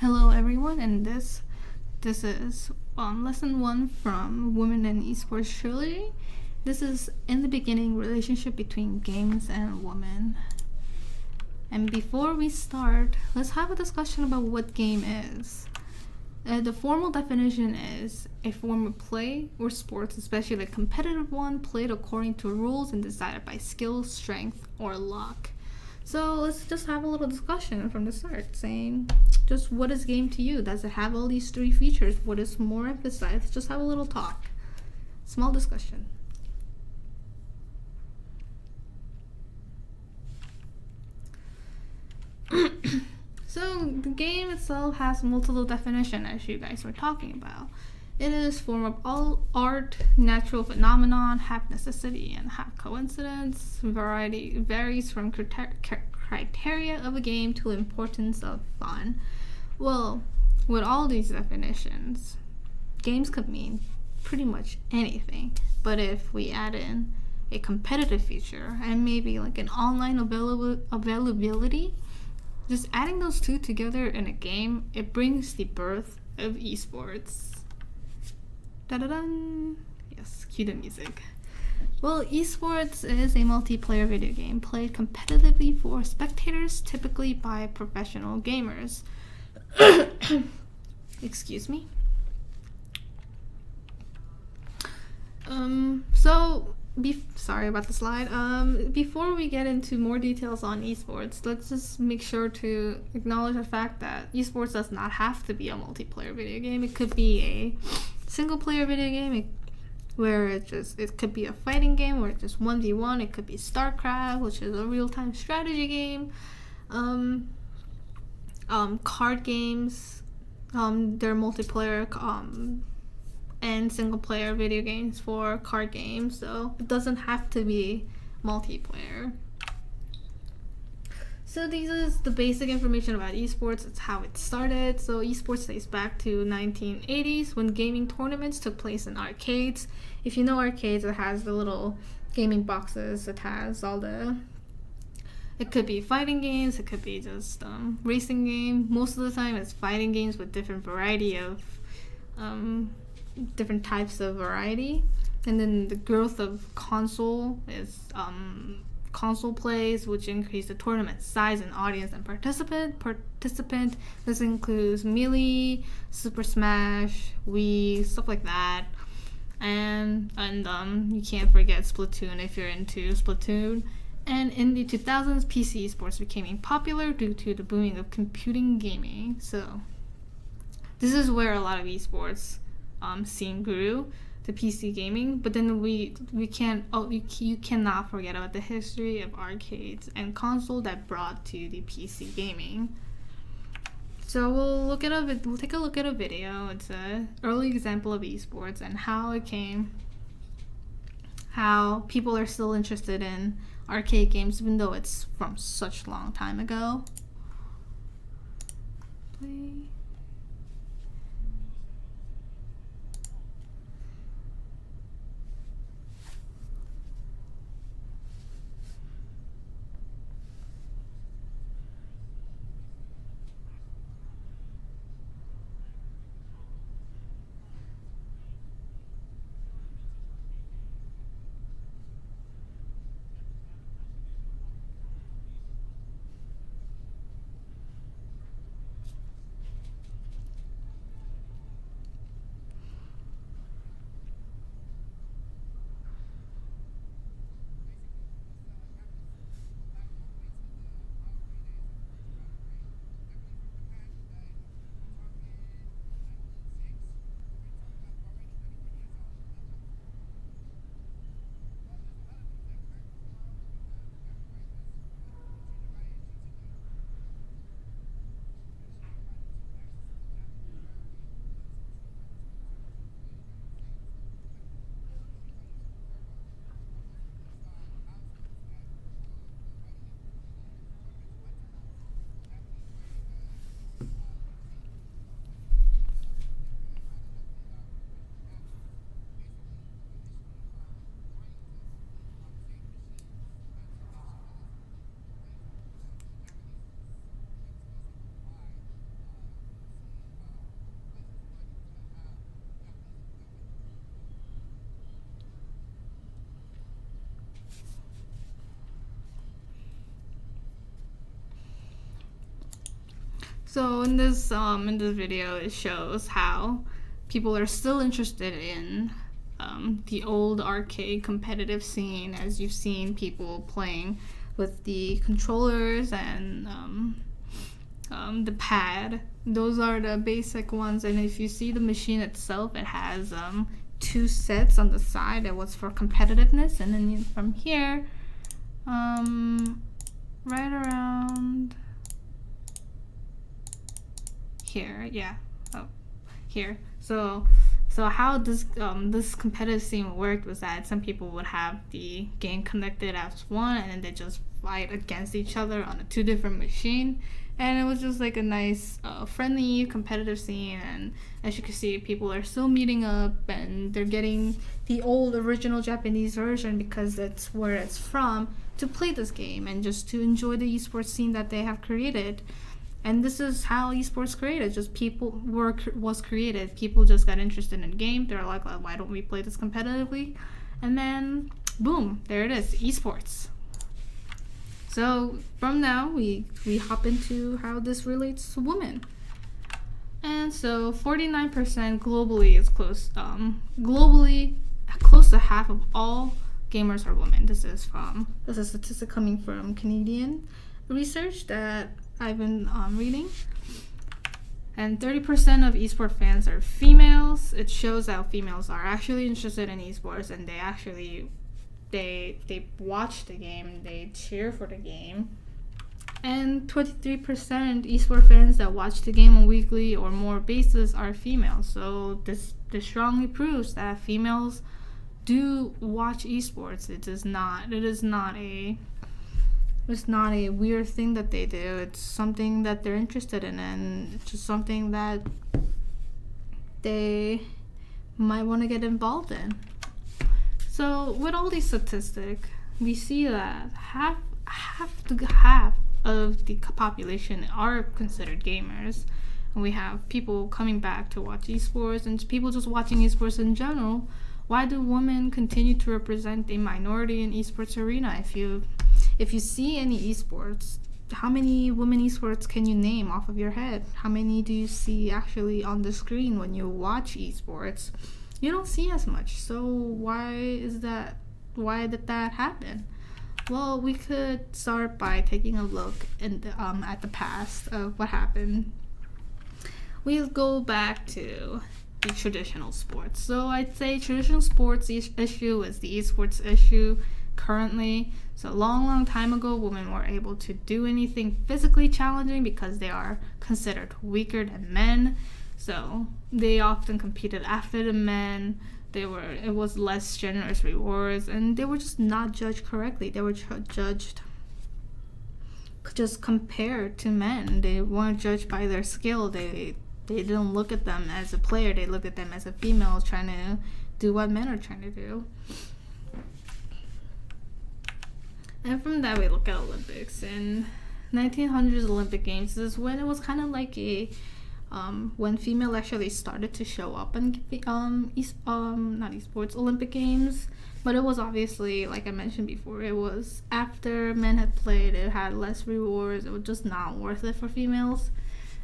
Hello, everyone, and this is lesson one from Women in Esports Trilogy. This is in the beginning relationship between games and women. And before we start, let's have a discussion about what game is. The formal definition is a form of play or sports, especially a competitive one, played according to rules and decided by skill, strength, or luck. So let's just have a little discussion from the start, saying just what is game to you? Does it have all these three features? What is more emphasized? Just have a little talk. Small discussion. So the game itself has multiple definitions, as you guys were talking about. It is form of all art, natural phenomenon, half necessity and half coincidence. Variety varies from criteria of a game to importance of fun. Well, with all these definitions, games could mean pretty much anything. But if we add in a competitive feature and maybe like an online availability, just adding those two together in a game, it brings the birth of esports. Da-da-dun! Yes, cue the music. Well, esports is a multiplayer video game played competitively for spectators, typically by professional gamers. Excuse me. Sorry about the slide. Before we get into more details on esports, let's just make sure to acknowledge the fact that esports does not have to be a multiplayer video game. It could be a single-player video game where it could be a fighting game where it's just 1v1. It could be StarCraft, which is a real-time strategy game. Card games. They're multiplayer. And single-player video games for card games, so it doesn't have to be multiplayer. So this is the basic information about esports. It's how it started. So esports dates back to 1980s when gaming tournaments took place in arcades. If you know arcades, it has the little gaming boxes. It has all the... It could be fighting games. It could be just racing game. Most of the time, it's fighting games with different variety of... different types of variety. And then the growth of console is console plays, which increase the tournament size and audience and participant. This includes Melee, Super Smash, Wii, stuff like that. And you can't forget Splatoon if you're into Splatoon. And in the 2000s, PC esports became popular due to the booming of computing gaming. So this is where a lot of esports scene grew, the PC gaming. But then you cannot forget about the history of arcades and console that brought to the PC gaming. So we'll take a look at a video. It's an early example of esports and how it came, how people are still interested in arcade games even though it's from such a long time ago. Play. So in this video, it shows how people are still interested in the old arcade competitive scene, as you've seen people playing with the controllers and the pad. Those are the basic ones, and if you see the machine itself, it has two sets on the side that was for competitiveness, and then from here, right around here, yeah, oh, here. So how this competitive scene worked was that some people would have the game connected as one, and then they just fight against each other on a two different machine, and it was just like a nice friendly competitive scene. And as you can see, people are still meeting up, and they're getting the old original Japanese version because that's where it's from, to play this game and just to enjoy the esports scene that they have created. And this is how esports created. Just was created. People just got interested in the game. They're like, oh, why don't we play this competitively? And then, boom, there it is, esports. So from now, we hop into how this relates to women. And so 49% globally is close to half of all gamers are women. This is a statistic coming from Canadian research that I've been reading. And 30% of esports fans are females. It shows how females are actually interested in esports, and they watch the game, they cheer for the game. And 23% esports fans that watch the game on weekly or more basis are females. So this strongly proves that females do watch esports. It's not a weird thing that they do. It's something that they're interested in, and it's just something that they might want to get involved in. So with all these statistics, we see that half of the population are considered gamers, and we have people coming back to watch esports and people just watching esports in general. Why do women continue to represent a minority in esports arena? If you see any esports, how many women esports can you name off of your head? How many do you see actually on the screen when you watch esports? You don't see as much. So why is that? Why did that happen? Well, we could start by taking a look at the past of what happened. We'll go back to the traditional sports. So I'd say traditional sports issue is the esports issue currently. So a long time ago, women were able to do anything physically challenging because they are considered weaker than men. So they often competed after the men. It was less generous rewards, and they were just not judged correctly. They were judged just compared to men. They weren't judged by their skill. They didn't look at them as a player. They looked at them as a female trying to do what men are trying to do. And from that, we look at Olympics. In 1900s Olympic Games, this is when it was kind of like when female actually started to show up in not esports, Olympic Games. But it was obviously, like I mentioned before, it was after men had played. It had less rewards. It was just not worth it for females.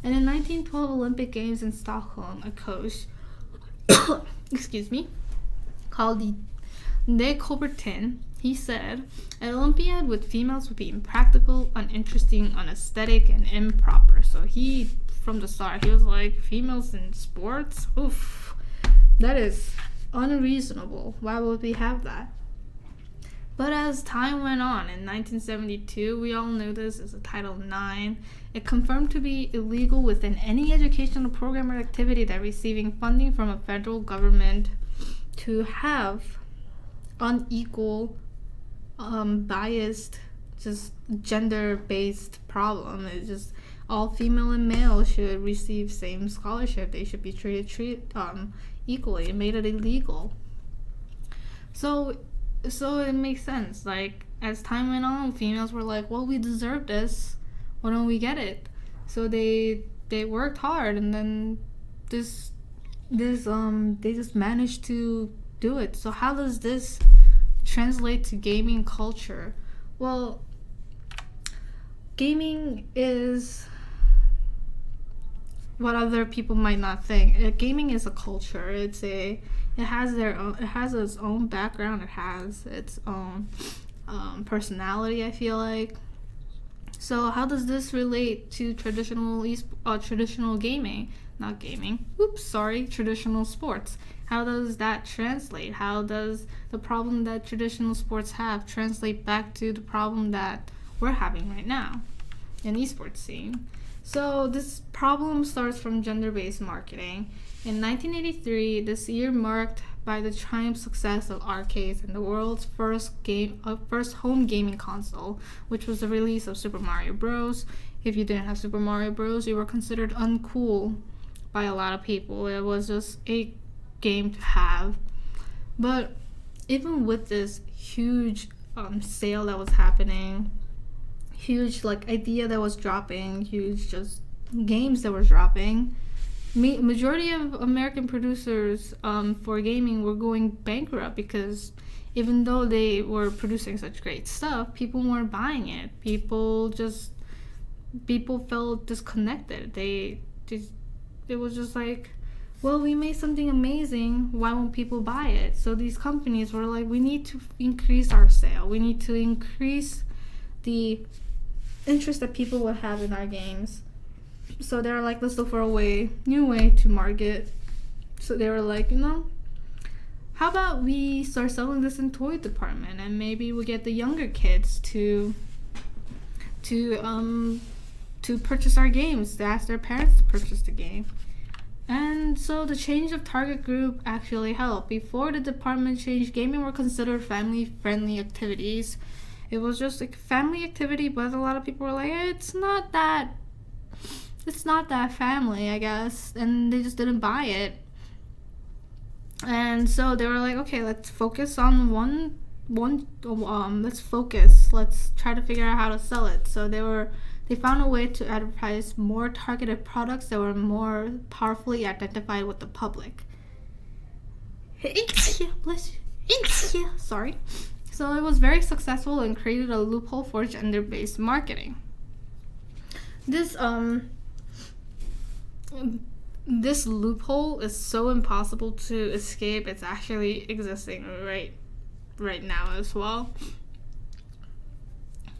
And in 1912 Olympic Games in Stockholm, a coach, excuse me, called De Coubertin, he said, an Olympiad with females would be impractical, uninteresting, unaesthetic, and improper. So he, from the start, he was like, females in sports? Oof, that is unreasonable. Why would we have that? But as time went on, in 1972, we all knew this as a Title IX. It confirmed to be illegal within any educational program or activity that receiving funding from a federal government to have unequal, biased, just gender-based problem. It's just all female and male should receive same scholarship. They should be treated equally. It made it illegal. So it makes sense. Like, as time went on, females were like, well, we deserve this. Why don't we get it? So they worked hard, and then they just managed to do it. So how does this translate to gaming culture? Well, gaming is what other people might not think. Gaming is a culture. It has its own background. It has its own personality, I feel like. So how does this relate to traditional gaming? Not gaming. Oops, sorry, traditional sports. How does that translate? How does the problem that traditional sports have translate back to the problem that we're having right now in esports scene? So this problem starts from gender-based marketing. In 1983, this year marked by the triumph success of arcades and the world's first home gaming console, which was the release of Super Mario Bros. If you didn't have Super Mario Bros., you were considered uncool by a lot of people. It was just a game to have. But even with this huge sale that was happening, huge idea that was dropping, huge just games that were dropping, majority of American producers for gaming were going bankrupt because even though they were producing such great stuff, people weren't buying it. People felt disconnected. It was just like, well, we made something amazing. Why won't people buy it? So these companies were like, we need to increase our sale. We need to increase the interest that people would have in our games. So they were like, let's look for a new way to market. So they were like, how about we start selling this in toy department, and maybe we get the younger kids to purchase our games, to ask their parents to purchase the game. And so the change of target group actually helped. Before the department changed, gaming were considered family-friendly activities. It was just like family activity, but a lot of people were like, it's not that family, I guess, and they just didn't buy it. And so they were like, okay, let's focus on let's focus. Let's try to figure out how to sell it. So they found a way to advertise more targeted products that were more powerfully identified with the public. Bless you. Sorry. So it was very successful and created a loophole for gender-based marketing. This loophole is so impossible to escape. It's actually existing right now as well.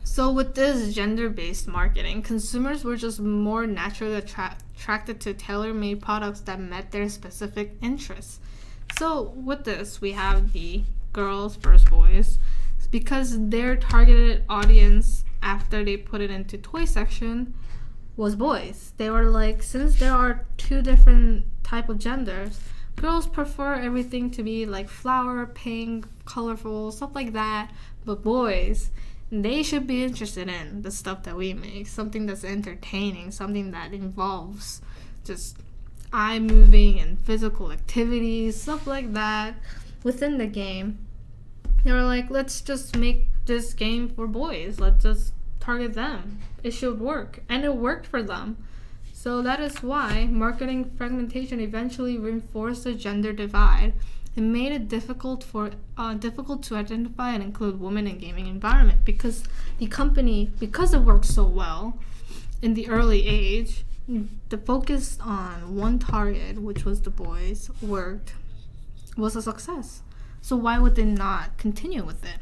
So with this gender-based marketing, consumers were just more naturally attracted to tailor-made products that met their specific interests. So with this, we have the girls versus boys, because their targeted audience after they put it into toy section was boys. They were like, since there are two different type of genders, girls prefer everything to be like flower, pink, colorful, stuff like that, but boys, they should be interested in the stuff that we make, something that's entertaining, something that involves just eye moving and physical activities, stuff like that within the game. They were like, let's just make this game for boys. Let's just target them. It should work. And it worked for them. So that is why marketing fragmentation eventually reinforced the gender divide. It made it difficult to identify and include women in gaming environment, because the company, because it worked so well in the early age, the focus on one target, which was the boys, was a success. So why would they not continue with it?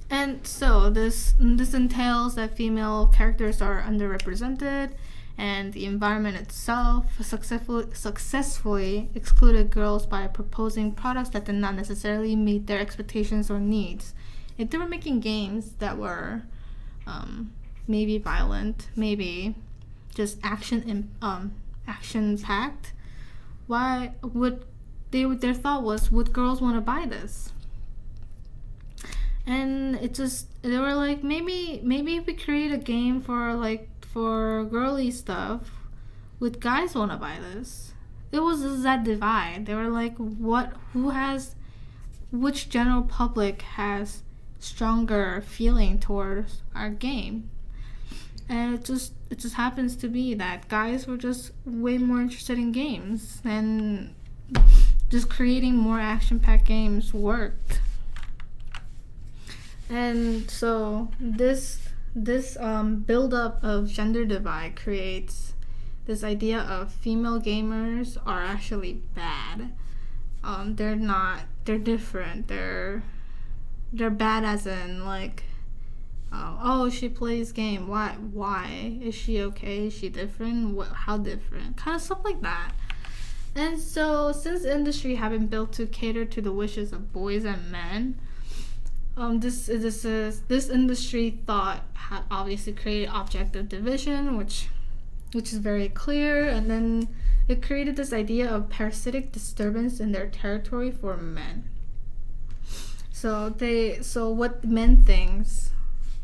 And so this entails that female characters are underrepresented, and the environment itself successfully excluded girls by proposing products that did not necessarily meet their expectations or needs. If they were making games that were maybe violent, maybe just action packed, why would their thought was, would girls want to buy this? And they were like, maybe if we create a game for girly stuff, would guys want to buy this? It was just that divide. They were like, which general public has stronger feeling towards our game? And it just happens to be that guys were just way more interested in games, and just creating more action-packed games worked. And so this build-up of gender divide creates this idea of female gamers are actually bad. They're not. They're different. They're bad as in like, oh, she plays game. Why is she okay? Is she different? How different? Kind of stuff like that. And so, since the industry had been built to cater to the wishes of boys and men, this industry thought had obviously created objective division, which is very clear, and then it created this idea of parasitic disturbance in their territory for men. So what men thinks,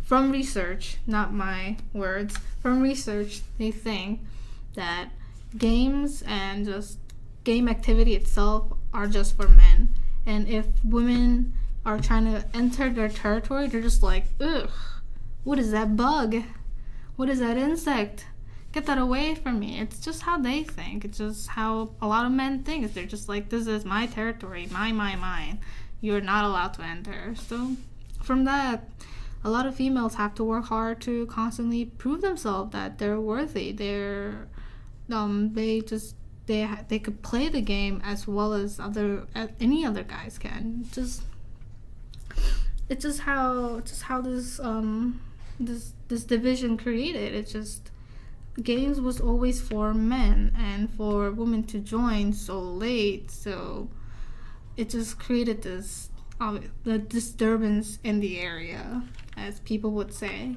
from research, not my words, from research, they think that games and just game activity itself are just for men. And if women are trying to enter their territory, they're just like, ugh, what is that bug? What is that insect? Get that away from me. It's just how they think. It's just how a lot of men think. They're just like, this is my territory, mine. You're not allowed to enter. So from that, a lot of females have to work hard to constantly prove themselves that they're worthy. They could play the game as well as any other guys can. It's just how this division created. It's just games was always for men and for women to join so late. So it just created this the disturbance in the area, as people would say.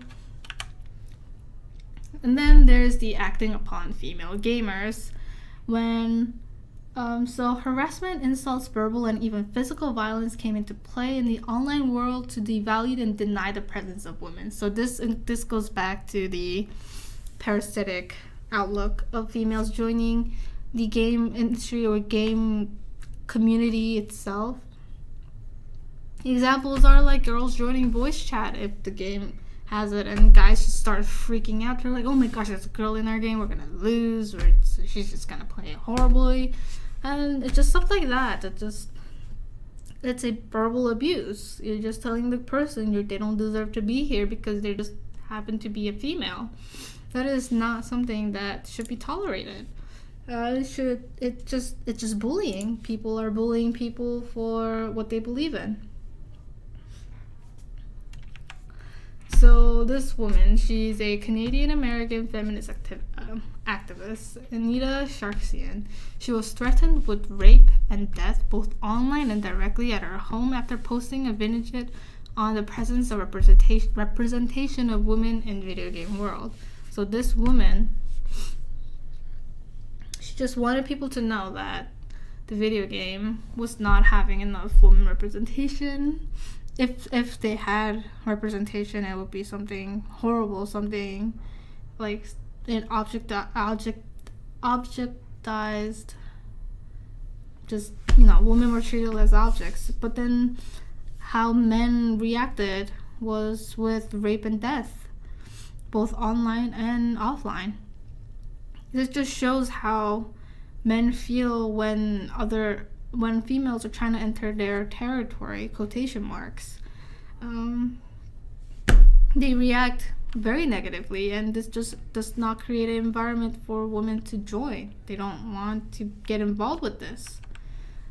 And then there's the acting upon female gamers. So harassment, insults, verbal, and even physical violence came into play in the online world to devalue and deny the presence of women. So this goes back to the parasitic outlook of females joining the game industry or game community itself. Examples are like girls joining voice chat if the game has it, and guys just start freaking out. They're like, oh my gosh, there's a girl in our game, we're gonna lose, or she's just gonna play horribly. And it's just stuff like that. It's a verbal abuse. You're just telling the person they don't deserve to be here because they just happen to be a female. That is not something that should be tolerated. It's just bullying. People are bullying people for what they believe in. So this woman, she's a Canadian-American feminist activist, Anita Sarkeesian. She was threatened with rape and death both online and directly at her home after posting a vignette on the presence of representation of women in video game world. So this woman, she just wanted people to know that the video game was not having enough women representation. If they had representation, it would be something horrible, something like an objectized. Just, women were treated as objects. But then how men reacted was with rape and death, both online and offline. This just shows how men feel when females are trying to enter their territory, quotation marks. They react very negatively, and this just does not create an environment for women to join. They don't want to get involved with this.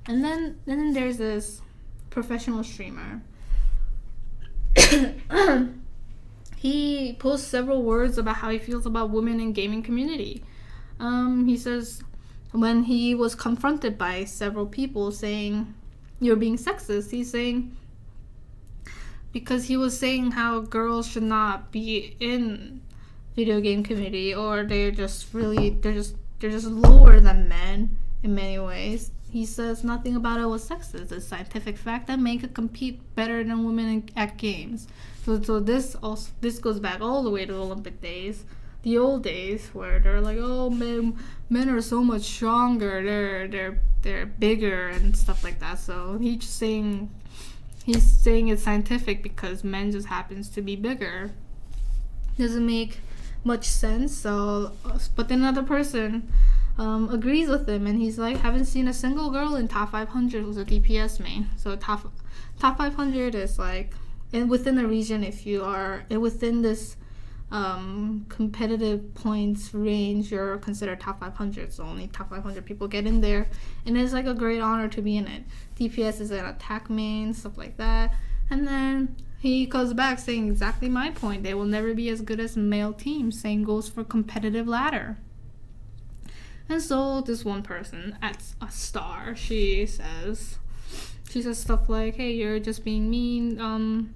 And then there's this professional streamer. He posts several words about how he feels about women in gaming community. He says, when he was confronted by several people saying you're being sexist, he's saying, because he was saying how girls should not be in video game community, or they're just lower than men in many ways. He says nothing about it was sexist. It's a scientific fact that men could compete better than women at games. So this goes back all the way to the Olympic days. The old days where they're like, oh, men are so much stronger, they're bigger and stuff like that. So he's saying it's scientific because men just happens to be bigger. Doesn't make much sense. So, but then another person agrees with him, and he's like, haven't seen a single girl in top 500 who's a DPS main. So top 500 is like, and within the region, if you are within this competitive points range, you're considered top 500, so only top 500 people get in there, and it's like a great honor to be in it. DPS is an attack main, stuff like that. And then he goes back saying exactly my point. They will never be as good as male teams. Same goes for competitive ladder. And so this one person at a star, she says stuff like, hey, you're just being mean.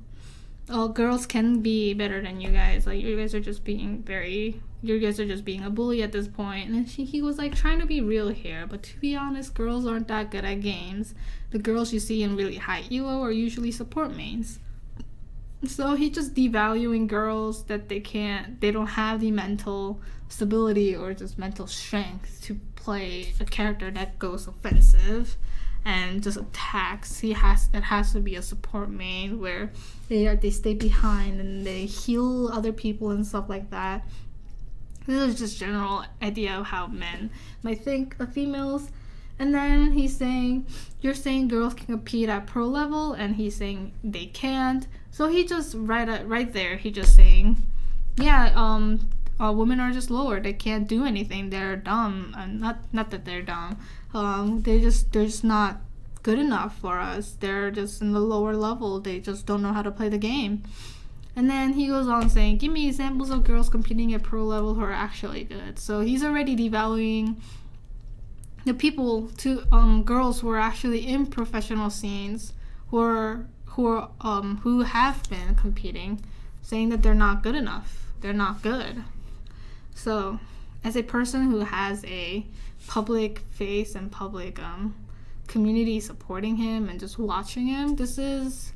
Girls can be better than you guys. Like, you guys are just being a bully at this point. And he was like trying to be real here, but to be honest, girls aren't that good at games. The girls you see in really high elo are usually support mains. So he just devaluing girls that they don't have the mental stability or just mental strength to play a character that goes offensive and just attacks. It has to be a support main where they stay behind and they heal other people and stuff like that. This is just general idea of how men might think of females. And then he's saying, you're saying girls can compete at pro level, and he's saying they can't. So he just right there, he just saying, yeah, women are just lower. They can't do anything. They're dumb. Not that they're dumb. They're just not good enough for us. They're just in the lower level. They just don't know how to play the game. And then he goes on saying, give me examples of girls competing at pro level who are actually good. So he's already devaluing the people to girls who are actually in professional scenes who have been competing, saying that they're not good enough. They're not good. So, as a person who has a public face and public community supporting him and just watching him, this is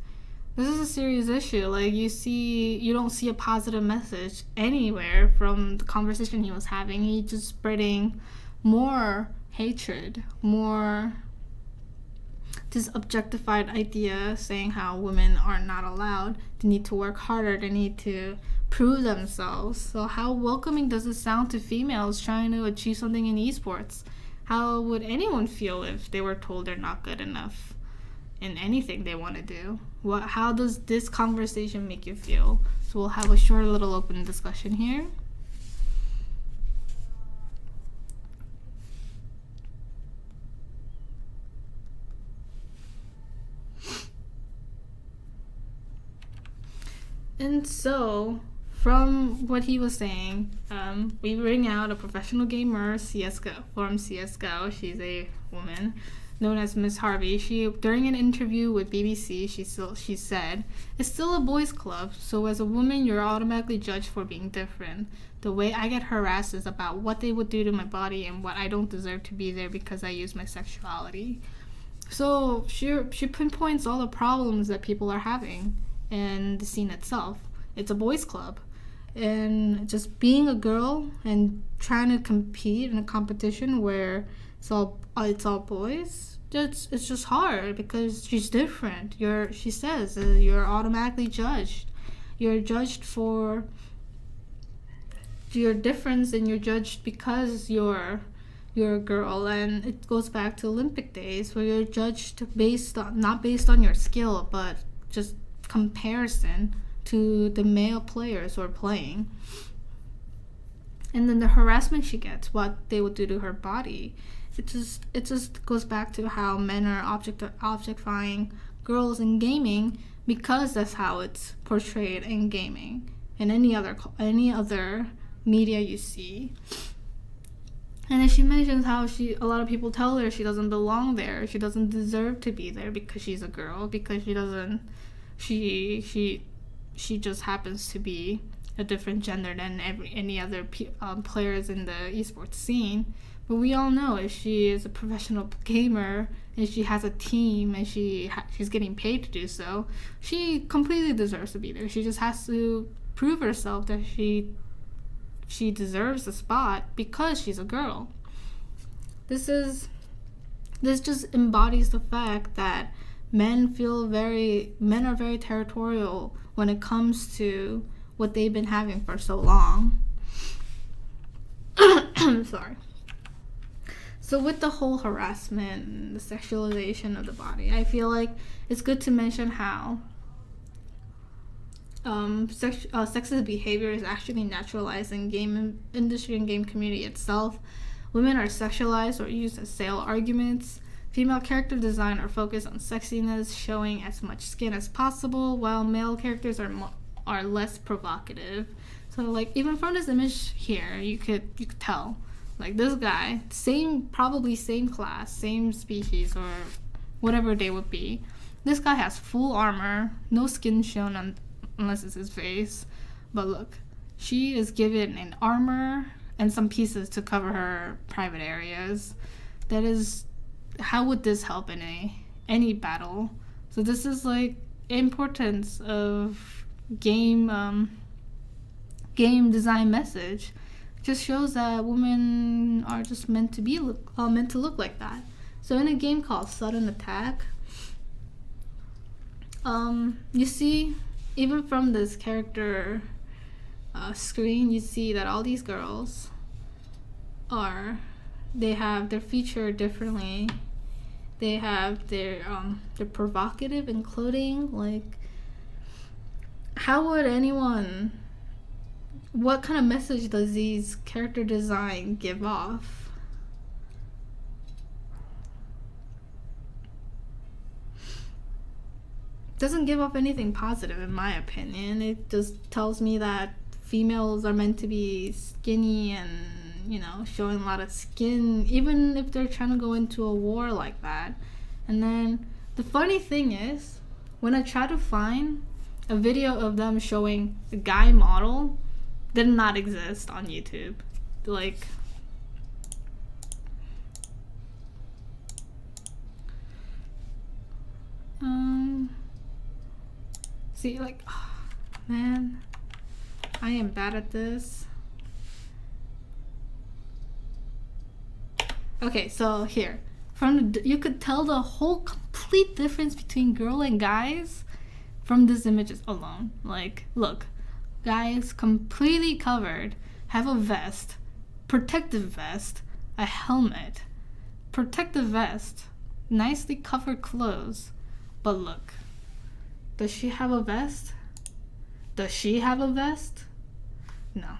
a serious issue. Like, you don't see a positive message anywhere from the conversation he was having. He's just spreading more hatred, more this objectified idea, saying how women are not allowed. They need to work harder. They need to prove themselves. So how welcoming does it sound to females trying to achieve something in esports? How would anyone feel if they were told they're not good enough in anything they want to do? How does this conversation make you feel? So we'll have a short little open discussion here. And so, from what he was saying, we bring out a professional gamer, from CSGO. She's a woman known as Miss Harvey. She, during an interview with BBC, she said, "It's still a boys' club, so as a woman, you're automatically judged for being different. The way I get harassed is about what they would do to my body and what I don't deserve to be there because I use my sexuality." So she pinpoints all the problems that people are having in the scene itself. It's a boys' club. And just being a girl and trying to compete in a competition where it's all boys, it's just hard because she's different. She says you're automatically judged. You're judged for your difference, and you're judged because you're a girl. And it goes back to Olympic days where you're judged not based on your skill, but just comparison to the male players who are playing. And then the harassment she gets, what they would do to her body, it just goes back to how men are objectifying girls in gaming because that's how it's portrayed in gaming and any other media you see. And then she mentions how a lot of people tell her she doesn't belong there, she doesn't deserve to be there because she's a girl, because she just happens to be a different gender than any other players in the esports scene. But we all know if she is a professional gamer and she has a team and she's getting paid to do so, she completely deserves to be there. She just has to prove herself that she deserves a spot because she's a girl. This just embodies the fact that men are very territorial when it comes to what they've been having for so long. Sorry. So with the whole harassment and the sexualization of the body, I feel like it's good to mention how sexist behavior is actually naturalized in game industry and game community itself. Women are sexualized or used as sale arguments. Female character design are focused on sexiness, showing as much skin as possible, while male characters are less provocative. So like even from this image here, you could tell, like this guy, probably same class, same species or whatever they would be. This guy has full armor, no skin shown unless it's his face. But look, she is given an armor and some pieces to cover her private areas. That is, how would this help in any battle? So this is like importance of game design message. Just shows that women are just meant to look like that. So in a game called Sudden Attack, you see, even from this character screen, you see that all these girls they're featured differently. They have they're provocative in clothing. Like, how would anyone? What kind of message does these character design give off? Doesn't give off anything positive, in my opinion. It just tells me that females are meant to be skinny and, showing a lot of skin, even if they're trying to go into a war like that. And then the funny thing is, when I try to find a video of them showing a guy model, did not exist on YouTube. Like, see, like, oh, man, I am bad at this. Okay, so here, you could tell the whole complete difference between girl and guys from these images alone. Like, look, guys completely covered, have a vest, protective vest, a helmet, protective vest, nicely covered clothes. But look, does she have a vest? Does she have a vest? No.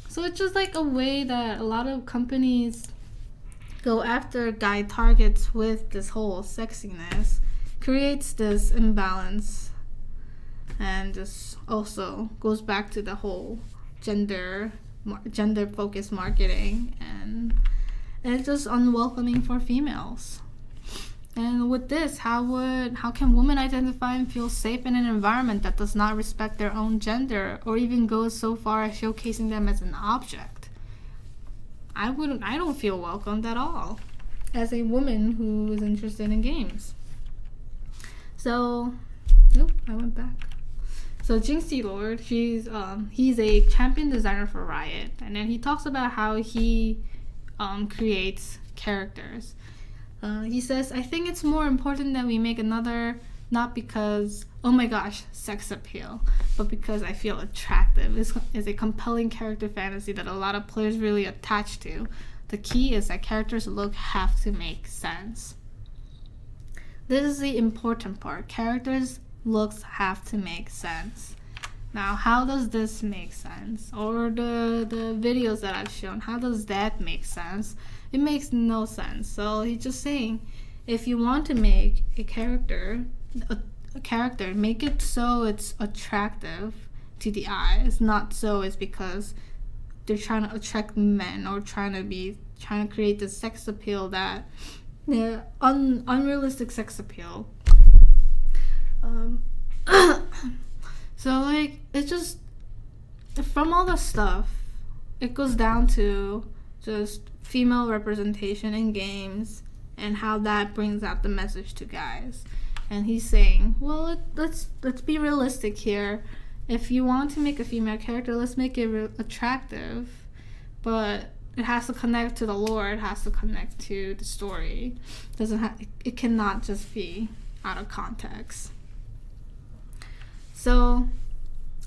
So it's just like a way that a lot of companies go after guy targets with this whole sexiness, creates this imbalance, and just also goes back to the whole gender focused marketing, and it's just unwelcoming for females. And with this, how can women identify and feel safe in an environment that does not respect their own gender, or even goes so far as showcasing them as an object? I don't feel welcomed at all as a woman who is interested in games. So, I went back. So Jinxie Lord, he's a champion designer for Riot, and then he talks about how he creates characters. He says, I think it's more important that we make another, not because, oh my gosh, sex appeal, but because I feel attractive. It's a compelling character fantasy that a lot of players really attach to. The key is that characters' look have to make sense. This is the important part. Characters' looks have to make sense. Now, how does this make sense? Or the videos that I've shown, how does that make sense? It makes no sense. So he's just saying, if you want to make a character, make it so it's attractive to the eyes, not so it's because they're trying to attract men or trying to create the sex appeal that unrealistic sex appeal. So like, it's just, from all the stuff, it goes down to just female representation in games and how that brings out the message to guys. And he's saying, well, let's be realistic here. If you want to make a female character, let's make it attractive, but it has to connect to the lore. It has to connect to the story. It cannot just be out of context. So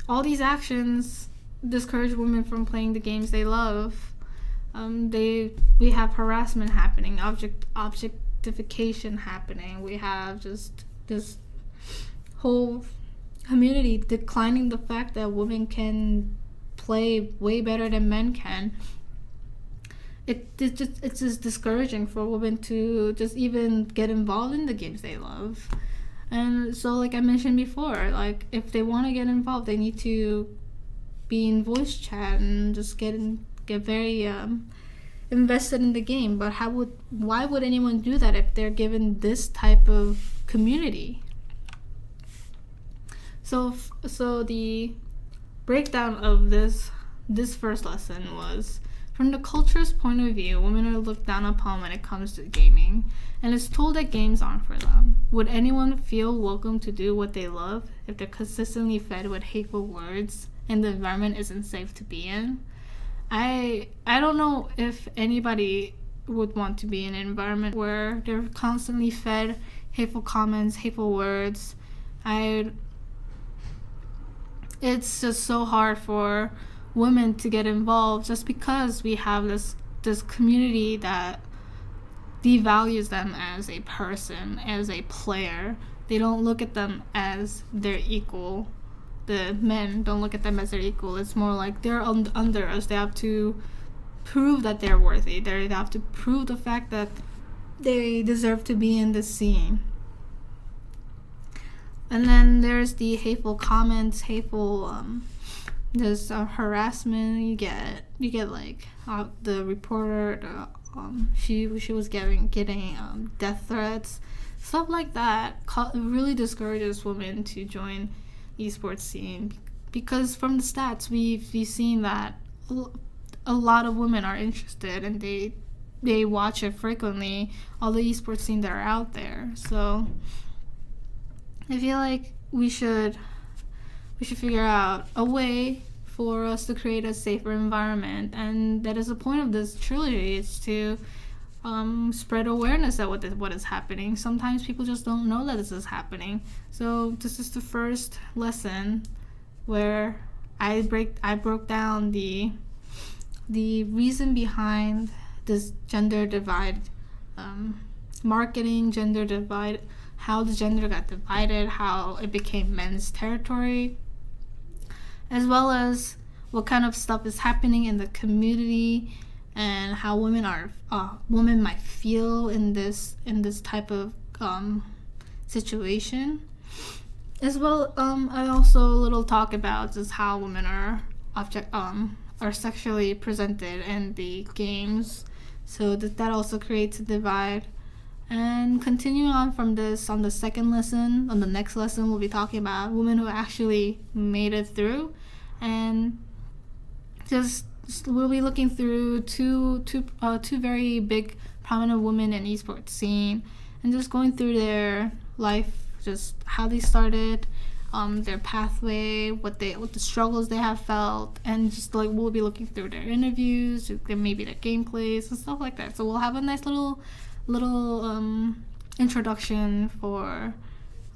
all these actions discourage women from playing the games they love. We have harassment happening, objectification happening. We have just this whole community declining the fact that women can play way better than men can. It's just discouraging for women to just even get involved in the games they love. And so, like I mentioned before, like if they want to get involved, they need to be in voice chat and just get very invested in the game. But why would anyone do that if they're given this type of community? So the breakdown of this first lesson was, from the culture's point of view, women are looked down upon when it comes to gaming, and it's told that games aren't for them. Would anyone feel welcome to do what they love if they're consistently fed with hateful words and the environment isn't safe to be in? I don't know if anybody would want to be in an environment where they're constantly fed hateful comments, hateful words. It's just so hard for women to get involved just because we have this community that devalues them as a person, as a player. They don't look at them as their equal. The men don't look at them as their equal. It's more like they're under us. They have to prove that they're worthy. They have to prove the fact that they deserve to be in the scene. And then there's the hateful comments, there's harassment. You get like the reporter, she was getting death threats, stuff like that. Really discourages women to join esports scene, because from the stats we've seen that a lot of women are interested and they watch it frequently, all the esports scene that are out there. So I feel like we should figure out a way for us to create a safer environment, and that is the point of this trilogy. It's to spread awareness at what is happening. Sometimes people just don't know that this is happening. So this is the first lesson where I broke down the reason behind this gender divide, marketing, gender divide, how the gender got divided, how it became men's territory, as well as what kind of stuff is happening in the community and how women might feel in this type of situation. As well, I also a little talk about just how women are sexually presented in the games, so that also creates a divide. And continuing on from this, on the next lesson, we'll be talking about women who actually made it through, and just we'll be looking through two very big prominent women in esports scene, and just going through their life, just how they started, their pathway, what the struggles they have felt, and just like we'll be looking through their interviews, maybe their gameplays and stuff like that. So we'll have a nice little introduction for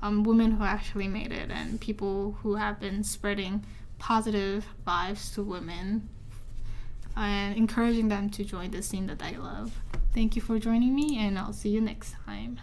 women who actually made it, and people who have been spreading positive vibes to women and encouraging them to join the scene that they love. Thank you for joining me, and I'll see you next time.